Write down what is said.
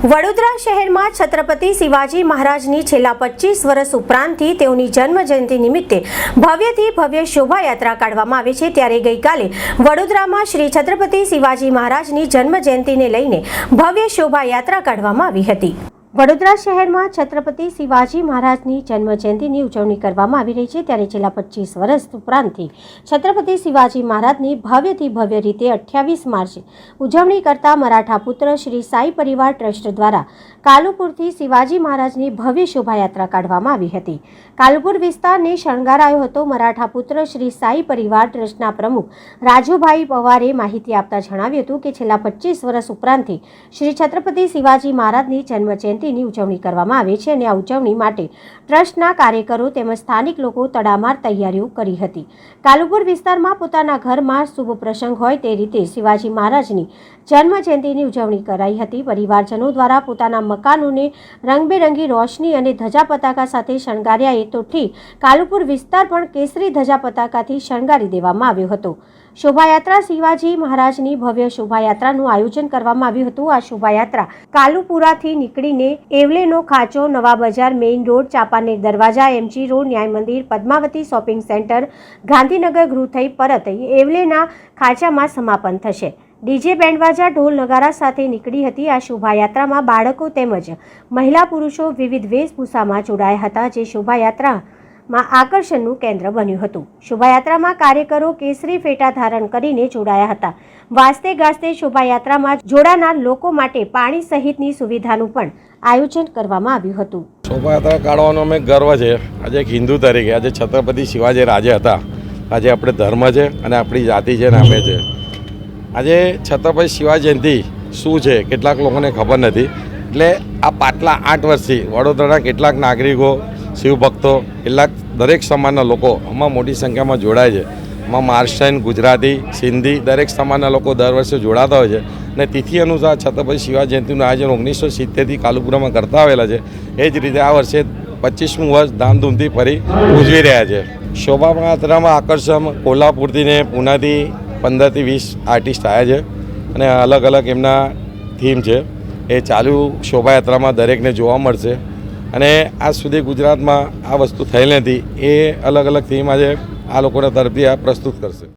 વડોદરા શહેરમાં છત્રપતિ શિવાજી મહારાજની છેલ્લા 25 વર્ષ ઉપરાંતથી તેઓની જન્મજયંતિ નિમિત્તે ભવ્યથી ભવ્ય શોભાયાત્રા કાઢવામાં આવે છે। ત્યારે ગઈકાલે વડોદરામાં શ્રી છત્રપતિ શિવાજી મહારાજની જન્મજયંતિને લઈને ભવ્ય શોભાયાત્રા કાઢવામાં આવી હતી। વડોદરા શહેરમાં છત્રપતિ શિવાજી મહારાજની જન્મજયંતિની ઉજવણી કરવામાં આવી રહી છે। ત્યારે છેલ્લા 25 વર્ષ ઉપરાંતથી છત્રપતિ શિવાજી મહારાજની ભવ્યથી ભવ્ય રીતે 28 માર્ચે ઉજવણી કરતા મરાઠા પુત્ર શ્રી સાઈ પરિવાર ટ્રસ્ટ દ્વારા કાલુપુરથી શિવાજી મહારાજની ભવ્ય શોભાયાત્રા કાઢવામાં આવી હતી। કાલુપુર વિસ્તારને શણગારાયો હતો। મરાઠા પુત્ર શ્રી સાઈ પરિવાર ટ્રસ્ટના પ્રમુખ રાજુભાઈ પવારે માહિતી આપતા જણાવ્યું હતું કે છેલ્લા 25 વર્ષ ઉપરાંતથી શ્રી છત્રપતિ શિવાજી મહારાજની જન્મજયંતિ ની ઉજવણી કરવામાં આવે છે અને આ ઉજવણી માટે ટ્રસ્ટના કાર્યકરો તેમજ સ્થાનિક લોકો તડામાર તૈયારીઓ કરી હતી। કાલુપુર વિસ્તારમાં પોતાના ઘરમાં શુભ પ્રસંગ હોય તે રીતે શિવાજી મહારાજની જન્મજયંતિની ઉજવણી કરાઈ હતી। પરિવારજનો દ્વારા પોતાના મકાનોને રંગબેરંગી રોશની અને ધજા પતાકા સાથે શણગાર્યા એ તો ઠીક, કાલુપુર વિસ્તાર પણ કેસરી ધજા પતાકાથી શણગારી દેવામાં આવ્યો હતો। શોભાયાત્રા શિવાજી મહારાજની ભવ્ય શોભાયાત્રાનું આયોજન કરવામાં આવ્યું હતું। આ શોભાયાત્રા કાલુપુરાથી નીકળીને એવલેનો ખાંચો, નવા બજાર, મેઇન રોડ, ચાંપાનેર દરવાજા, એમજી રોડ, ન્યાય મંદિર, પદ્માવતી શોપિંગ સેન્ટર, ગાંધીનગર ગૃહ થઈ પરત એવલેના ખાંચામાં સમાપન થશે। ડીજે બેન્ડવાજા ઢોલ નગારા સાથે નીકળી હતી। આ શોભાયાત્રામાં બાળકો તેમજ મહિલા પુરુષો વિવિધ વેશભૂષામાં જોડાયા હતા, જે શોભાયાત્રામાં આકર્ષણનું કેન્દ્ર બન્યું હતું। શોભાયાત્રામાં કાર્યકરો કેસરી ફેટા ધારણ કરીને જોડાયા હતા। વાજતે ગાજતે શોભાયાત્રામાં જોડાનાર લોકો માટે પાણી સહિતની સુવિધાનું પણ આયોજન કરવામાં આવ્યું હતું। શોભાયાત્રા કાઢવાનો અમે ગર્વ છે। આજે એક હિન્દુ તરીકે આજે છત્રપતિ શિવાજી રાજે હતા, આજે આપણે ધર્મ છે અને આપણી જાતિ છે નામે છે। આજે છત્રપતિ શિવાજી જયંતિ શું છે કેટલાક લોકોને ખબર નથી, એટલે આ પાછલા 8 વર્ષથી વડોદરાના કેટલાક નાગરિકો, શિવભક્તો, કેટલાક દરેક સમાજના લોકો આમાં મોટી સંખ્યામાં જોડાય છે। આમાં મહારાષ્ટ્રીયન, ગુજરાતી, સિંધી દરેક સમાજના લોકો દર વર્ષે જોડાતા હોય છે અને તિથિ અનુસાર છત્રપતિ શિવાજી જયંતિનું આયોજન 1970થી કાલુપુરામાં કરતા આવેલા છે। એ જ રીતે આ વર્ષે 25મું વર્ષ ધામધૂમથી ફરી ઉજવી રહ્યા છે। શોભાયાત્રામાં આકર્ષણ કોલ્હાપુરથી ને પૂનાથી 15થી 20 આર્ટિસ્ટ આવ્યા છે અને અલગ અલગ એમના થીમ છે, એ ચાલુ શોભાયાત્રામાં દરેકને જોવા મળશે। અને આજ સુધી ગુજરાતમાં આ વસ્તુ થયેલ નથી, એ અલગ અલગ થીમ આજે આ લોકોના તરફથી આ પ્રસ્તુત કરશે।